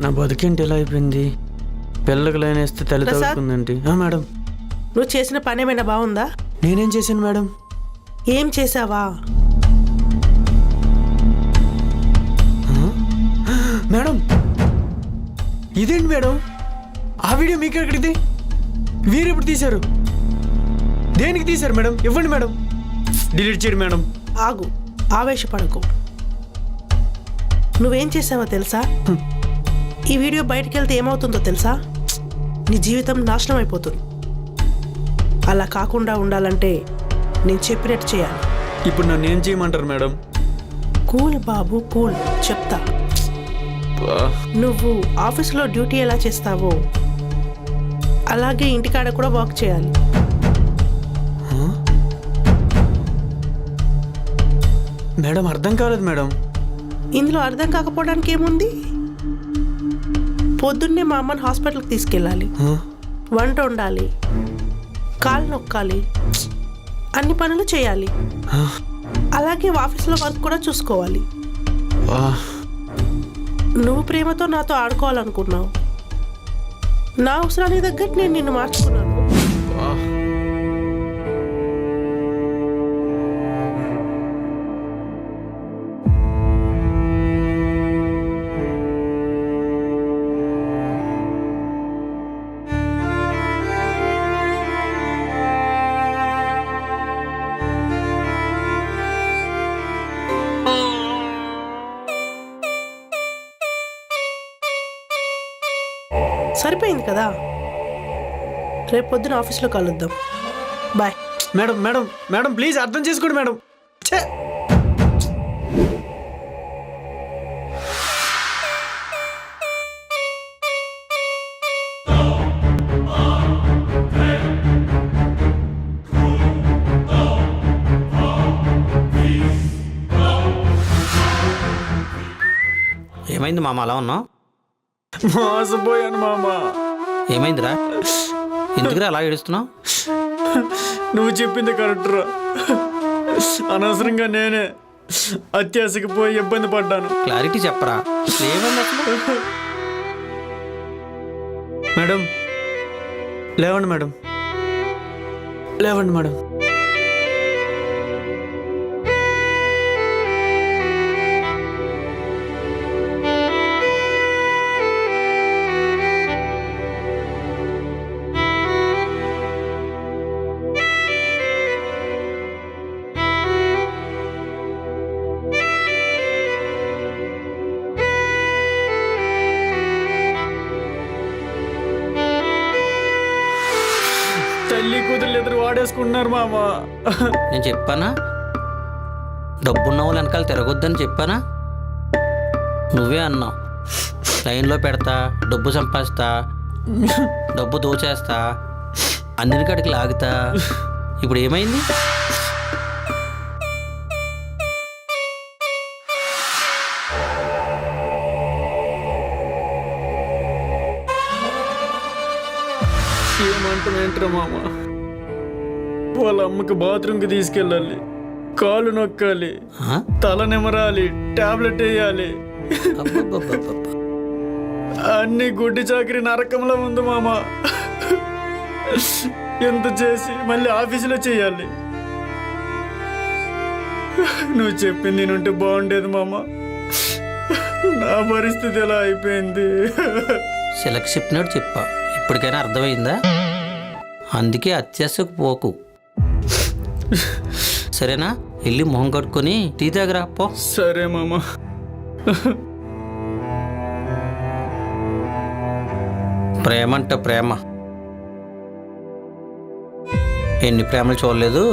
నా బతికేంటి ఎలా అయిపోయింది? పిల్లకి లైనేస్తే తల్లి తగ్గుతుందేంటి? మేడం, నువ్వు చేసిన పని ఏమైనా బాగుందా? నేనేం చేశాను మేడం? ఏం చేసావా? మేడం ఇదేంటి మేడం? ఆ వీడియో మీకు ఎక్కడిది? వీరెప్పుడు తీశారు? దేనికి తీశారు మేడం? ఇవ్వండి మేడం, డిలీట్ చేయండి మేడం. ఆగు, ఆవేశపడకు. నువ్వేం చేసావో తెలుసా? ఈ వీడియో బయటికి వెళ్తే ఏమవుతుందో తెలుసా? నీ జీవితం నాశనం అయిపోతుంది. అలా కాకుండా ఉండాలంటే నేను చెప్పినట్టు చేయాలి. ఇప్పుడు నన్ను ఏం చేయమంటారు మేడం? కూల్ బాబు, కూల్. చెప్తా. నువ్వు ఆఫీస్లో డ్యూటీ ఎలా చేస్తావో అలాగే ఇంటికాడ కూడా వర్క్ చేయాలి. మేడం అర్థం కాలేదు మేడం. ఇందులో అర్థం కాకపోవడానికి ఏముంది? పొద్దున్నే మా అమ్మని హాస్పిటల్కి తీసుకెళ్ళాలి, వంట వండాలి, కాలు నొక్కాలి, అన్ని పనులు చేయాలి. అలాగే ఆఫీస్లో వర్క్ కూడా చూసుకోవాలి. నువ్వు ప్రేమతో నాతో ఆడుకోవాలనుకున్నావు. నా అవసరానికి తగ్గట్టు నేను నిన్ను మార్చుకున్నాను. సరిపోయింది కదా? రేపు పొద్దున ఆఫీస్లో కలుద్దాం. Bye. Madam madam madam please అర్థం చేసుకోండి మేడం. ఛే! ఏమైంది మామ అలా ఉన్నావు? మోసపోయాను మామ. ఏమైందిరా? ఎందుకురా అలా ఏడుస్తున్నావు? నువ్వు చెప్పింది కరెక్ట్రా. అనవసరంగా నేనే అత్యాశకి పోయి ఇబ్బంది పడ్డాను. క్లారిటీ చెప్పరా, ఏమైంది అసలు? మేడం లేవండి మేడం, లేవండి మేడం. తల్లి కూతురు ఎదురు వాడేసుకుంటున్నారు మామ. నేను చెప్పానా డబ్బున్న వాళ్ళు వెనకాల తిరగొద్దని చెప్పానా? నువ్వే అన్నావు లైన్లో పెడతా, డబ్బు సంపాదిస్తా, డబ్బు దోచేస్తా, అన్నిటికడికి లాగుతా. ఇప్పుడు ఏమైంది? ఏమంటామేంట్రా మామ? వాళ్ళ అమ్మకి బాత్రూమ్కి తీసుకెళ్ళాలి, కాళ్ళు నొక్కాలి, తల నిమరాలి, టాబ్లెట్ వేయాలి. అన్ని గుడ్డి చాకరీ నరకంలో ఉంది మామ. ఎంత చేసి మళ్ళీ ఆఫీసులో చేయాలి. నువ్వు చెప్పింది నేనుంటే బాగుండేది మామ. నా పరిస్థితి ఎలా అయిపోయింది? సెలెక్ట్ చెప్పినట్టు చెప్పా, ఇప్పటికైనా అర్థమైందా? అందుకే అత్యాశకు పోకు, సరేనా? వెళ్ళి మొహం కట్టుకొని టీ తాగరా పో. సరే మామ. ప్రేమ అంట ప్రేమ, ఎన్ని ప్రేమలు చూడలేదు.